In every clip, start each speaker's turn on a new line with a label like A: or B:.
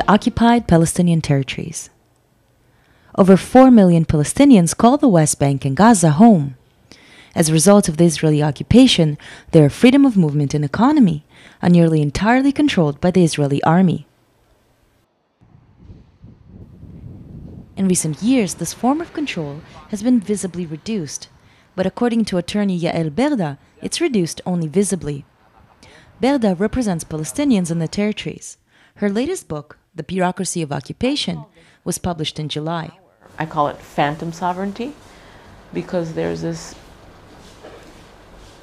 A: occupied Palestinian territories. Over 4 million Palestinians call the West Bank and Gaza home. As a result of the Israeli occupation, their freedom of movement and economy are nearly entirely controlled by the Israeli army. In recent years, this form of control has been visibly reduced, but according to attorney Yael Berda, it's reduced only visibly. Berda represents Palestinians in the territories. Her latest book, The Bureaucracy of Occupation, was published in July.
B: I call it phantom sovereignty because there's this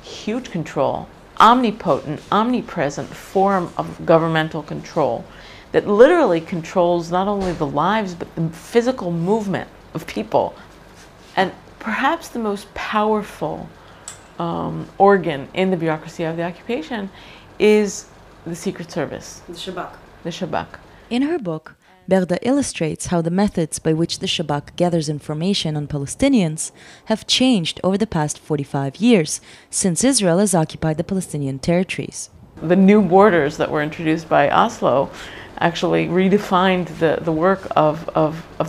B: huge control, omnipotent, omnipresent form of governmental control that literally controls not only the lives but the physical movement of people. And perhaps the most powerful organ in the bureaucracy of the occupation is the Secret Service.
C: The Shabak.
B: The Shabak.
A: In her book, Berda illustrates how the methods by which the Shabak gathers information on Palestinians have changed over the past 45 years, since Israel has occupied the Palestinian territories.
B: The new borders that were introduced by Oslo actually redefined the work of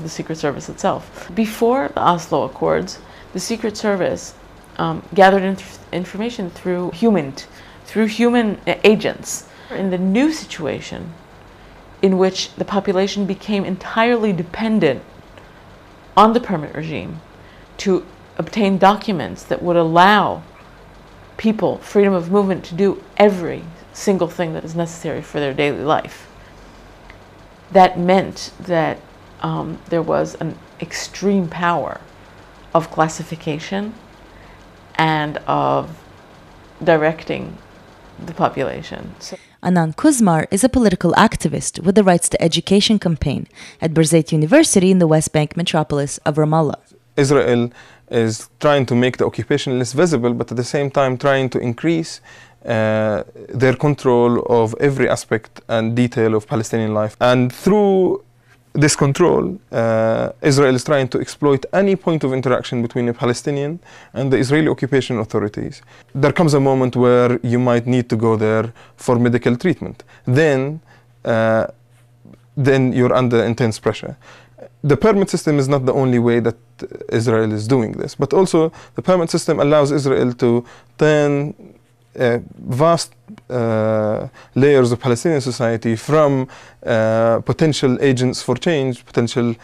B: the Secret Service itself. Before the Oslo Accords, the Secret Service gathered information through human agents. In the new situation, in which the population became entirely dependent on the permit regime to obtain documents that would allow people freedom of movement to do every single thing that is necessary for their daily life. That meant that there was an extreme power of classification and of directing the population.
A: Anan Kuzmar is a political activist with the Rights to Education campaign at Birzeit University in the West Bank metropolis of Ramallah.
D: Israel is trying to make the occupation less visible, but at the same time trying to increase their control of every aspect and detail of Palestinian life. And through this control, Israel is trying to exploit any point of interaction between a Palestinian and the Israeli occupation authorities. There comes a moment where you might need to go there for medical treatment. Then you're under intense pressure. The permit system is not the only way that Israel is doing this, but also the permit system allows Israel to turn vast layers of Palestinian society from potential agents for change, potential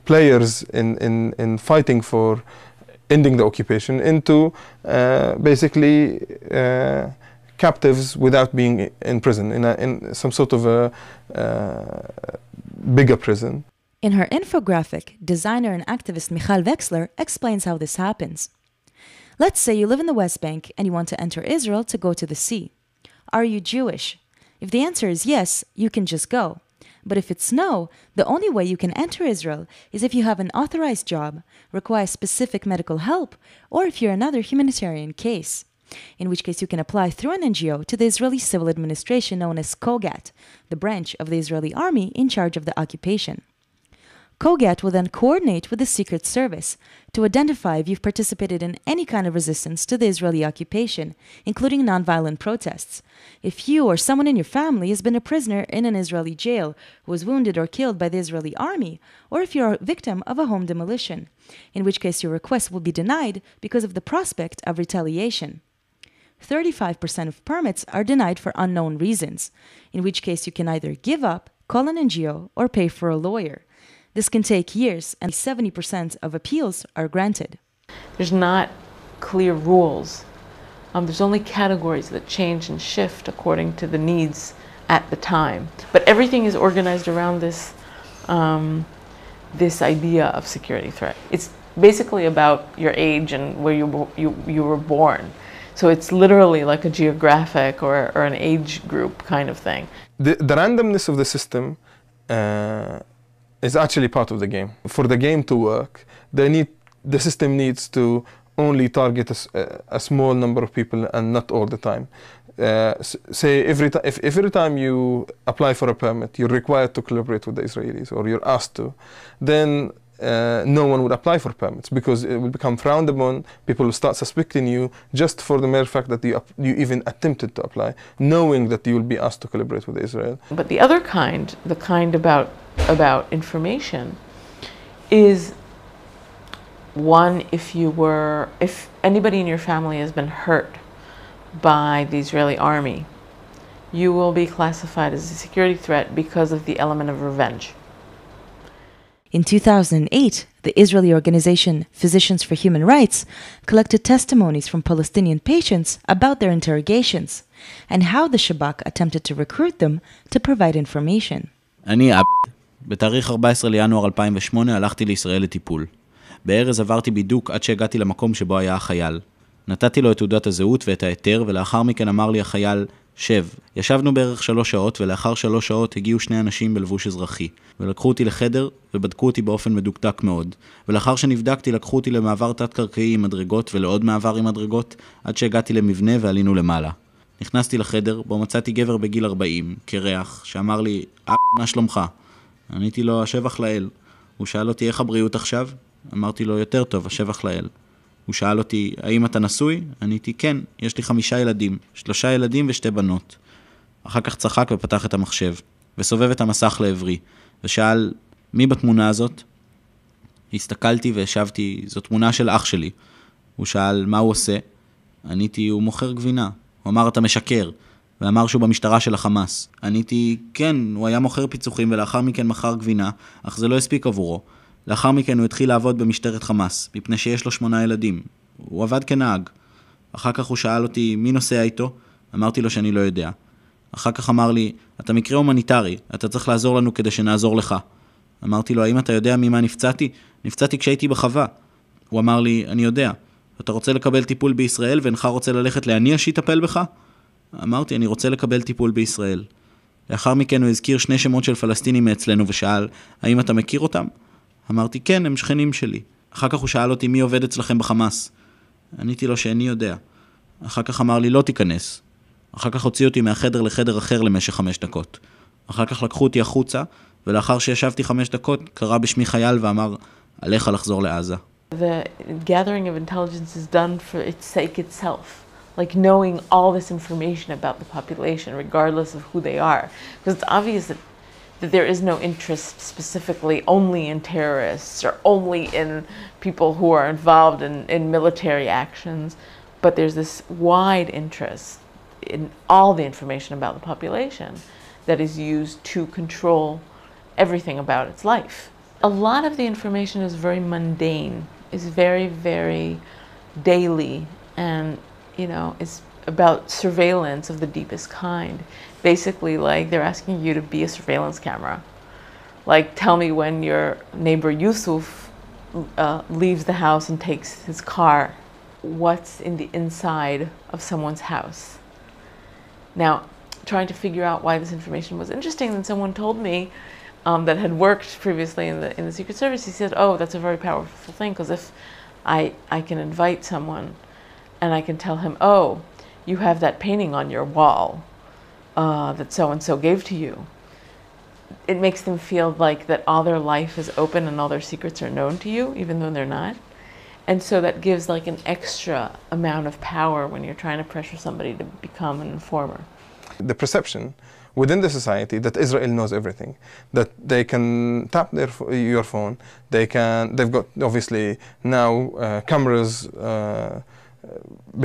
D: players in fighting for ending the occupation, into basically captives without being in prison, in some sort of a bigger prison.
A: In her infographic, designer and activist Michal Wexler explains how this happens. Let's say you live in the West Bank and you want to enter Israel to go to the sea. Are you Jewish? If the answer is yes, you can just go. But if it's no, the only way you can enter Israel is if you have an authorized job, require specific medical help, or if you're another humanitarian case. In which case you can apply through an NGO to the Israeli civil administration known as Kogat, the branch of the Israeli army in charge of the occupation. Kogat will then coordinate with the Secret Service to identify if you've participated in any kind of resistance to the Israeli occupation, including nonviolent protests. If you or someone in your family has been a prisoner in an Israeli jail who was wounded or killed by the Israeli army, or if you're a victim of a home demolition, in which case your request will be denied because of the prospect of retaliation. 35% of permits are denied for unknown reasons, in which case you can either give up, call an NGO, or pay for a lawyer. This can take years, and 70% of appeals are granted.
B: There's not clear rules. There's only categories that change and shift according to the needs at the time. But everything is organized around this, this idea of security threat. It's basically about your age and where you were born. So it's literally like a geographic or an age group kind of thing.
D: The randomness of the system is actually part of the game. For the game to work, the system needs to only target a small number of people and not all the time. Say if every time you apply for a permit, you're required to collaborate with the Israelis, or you're asked to, then no one would apply for permits because it will become frowned upon. People will start suspecting you just for the mere fact that you even attempted to apply, knowing that you will be asked to collaborate with Israel.
B: But the other kind, the kind about information, is one, if anybody in your family has been hurt by the Israeli army, you will be classified as a security threat because of the element of revenge.
A: In 2008, the Israeli organization Physicians for Human Rights collected testimonies from Palestinian patients about their interrogations and how the Shabak attempted to recruit them to provide information.
C: אני עבד. בתאריך 14 לינואר 2008 הלכתי לישראל לטיפול. בארז עברתי בידוק עד שהגעתי למקום שבו היה החייל. נתתי לו את תעודת הזהות ואת ההיתר, ולאחר מכן אמר לי החייל, שב. ישבנו בערך 3 שעות, ולאחר 3 שעות הגיעו 2 אנשים בלבוש אזרחי, ולקחו אותי לחדר, ובדקו אותי באופן מדוקדק מאוד. ולאחר שנבדקתי, לקחו אותי למעבר תת-קרקעי עם מדרגות, ולעוד מעבר עם מדרגות, עד שהגעתי למבנה ועלינו למעלה. נכנסתי לחדר, בו מצאתי גבר בגיל 40, קרח, שאמר לי, מה שלומך? עניתי לו, השבח לאל. הוא שאל אותי, איך הבריאות עכשיו? אמרתי לו, יותר טוב, השבח לאל. הוא שאל אותי, האם אתה נשוי? עניתי, כן, יש לי 5 ילדים, 3 ילדים ו2 בנות. אחר כך צחק ופתח את המחשב, וסובב את המסך לעברי, ושאל, מי בתמונה הזאת? הסתכלתי והשבתי, זו תמונה של אח שלי. הוא שאל, מה הוא עושה? עניתי, הוא מוכר גבינה. הוא אמר, אתה משקר, ואמר שהוא במשטרה של החמאס. עניתי, כן, הוא היה מוכר פיצוחים ולאחר מכן מכר גבינה, אך זה לא הספיק עבורו. לאחר מכן הוא התחיל לעבוד במשטרת חמאס, מפני שיש לו 8 ילדים. הוא עבד כנהג. אחר כך הוא שאל אותי, מי נוסע איתו? אמרתי לו שאני לא יודע. אחר כך אמר לי, אתה מקרה הומניטרי, אתה צריך לעזור לנו כדי שנעזור לך. אמרתי לו, האם אתה יודע ממה נפצעתי? נפצעתי כשהייתי בחווה. הוא אמר לי, אני יודע. אתה רוצה לקבל טיפול בישראל ואינך רוצה ללכת להניע שיטפל בך? אמרתי, אני רוצה לקבל טיפול בישראל. לאחר מכן הוא הזכיר 2 שמות של פלסטינים מאצלנו ושאל, האם אתה מכיר אותם? אמרתי, כן, הם שכנים שלי. אחר כך הוא שאל אותי, מי עובד אצלכם בחמאס? עניתי לו שאני יודע. אחר כך אמר לי, לא תיכנס. אחר כך הוציא אותי מהחדר לחדר אחר למשך 5 דקות. אחר כך לקחו אותי החוצה, ולאחר שישבתי 5 דקות, קרא בשמי חייל ואמר, עליך לחזור לעזה.
B: The gathering of intelligence is done for its sake itself. Like knowing all this information about the population, regardless of who they are. Because it's obvious that there is no interest specifically only in terrorists or only in people who are involved in military actions, but there's this wide interest in all the information about the population that is used to control everything about its life. A lot of the information is very mundane, is very, very daily, and is about surveillance of the deepest kind. Basically, like, they're asking you to be a surveillance camera. Like, tell me when your neighbor Yusuf leaves the house and takes his car. What's in the inside of someone's house? Now, trying to figure out why this information was interesting, then someone told me that had worked previously in the Secret Service. He said, oh, that's a very powerful thing, because if I can invite someone and I can tell him, oh, you have that painting on your wall that so-and-so gave to you. It makes them feel like that all their life is open and all their secrets are known to you, even though they're not. And so that gives like an extra amount of power when you're trying to pressure somebody to become an informer.
D: The perception within the society that Israel knows everything, that they can tap your phone, they've got obviously now cameras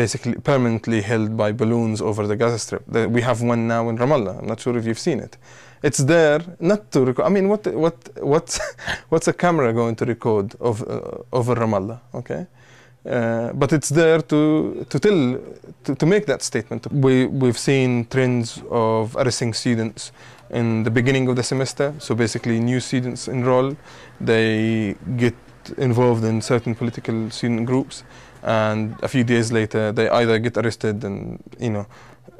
D: basically permanently held by balloons over the Gaza Strip. We have one now in Ramallah. I'm not sure if you've seen it. It's there not to record. I mean, what's a camera going to record over Ramallah? Okay, but it's there to make that statement. We've seen trends of arresting students in the beginning of the semester. So basically, new students enroll, they get involved in certain political student groups. And a few days later, they either get arrested and,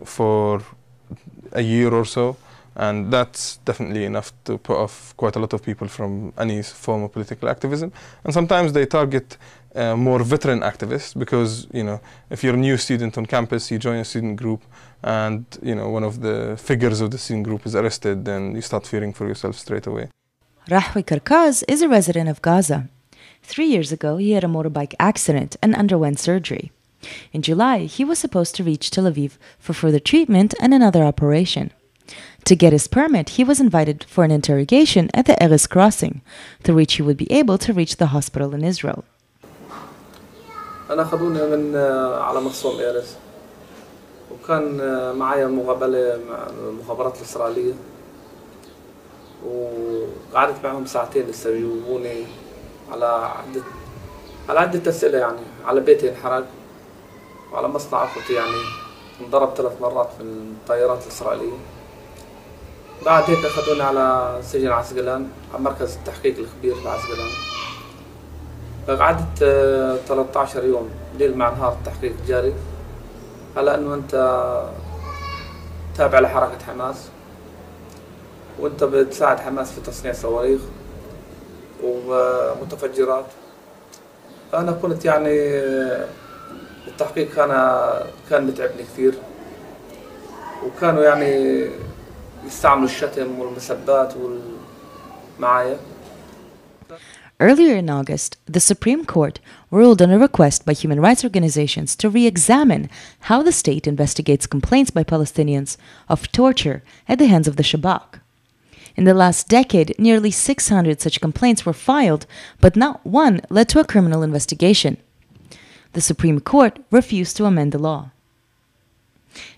D: for a year or so. And that's definitely enough to put off quite a lot of people from any form of political activism. And sometimes they target more veteran activists because, if you're a new student on campus, you join a student group and, one of the figures of the student group is arrested, then you start fearing for yourself straight away.
A: Rahwi Karkaz is a resident of Gaza. 3 years ago, he had a motorbike accident and underwent surgery. In July, he was supposed to reach Tel Aviv for further treatment and another operation. To get his permit, he was invited for an interrogation at the Erez crossing, through which he would be able to reach the hospital in Israel.
E: أنا خدوني من على مخصوم إيرز وكان معايا مقابلة مع المخابرات الإسرائيلية وقعدت معهم ساعتين لسه يجاوبوني على عدة أسئلة يعني على بيتي انحرق وعلى مصنع أخوتي يعني انضرب 3 مرات في الطيارات الإسرائيلية. بعد هيك أخذوني على سجن عسقلان على مركز التحقيق الكبير في عسقلان. قعدت 13 يوم ليل مع نهار التحقيق جاري على انه انت تابع لحركة حماس وانت بتساعد حماس في تصنيع صواريخ ومتفجرات. فانا كنت يعني التحقيق كان بتعبني كثير وكانوا يعني يستعملوا الشتم والمسبات معايا.
A: Earlier in August, the Supreme Court ruled on a request by human rights organizations to re-examine how the state investigates complaints by Palestinians of torture at the hands of the Shabak. In the last decade, nearly 600 such complaints were filed, but not one led to a criminal investigation. The Supreme Court refused to amend the law.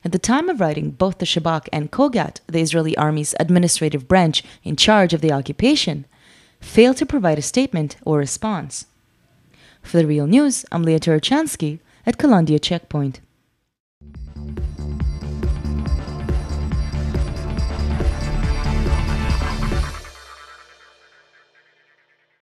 A: At the time of writing, both the Shabak and Kogat, the Israeli army's administrative branch in charge of the occupation, failed to provide a statement or response. For The Real News, I'm Leah Turochansky at Kalandia Checkpoint.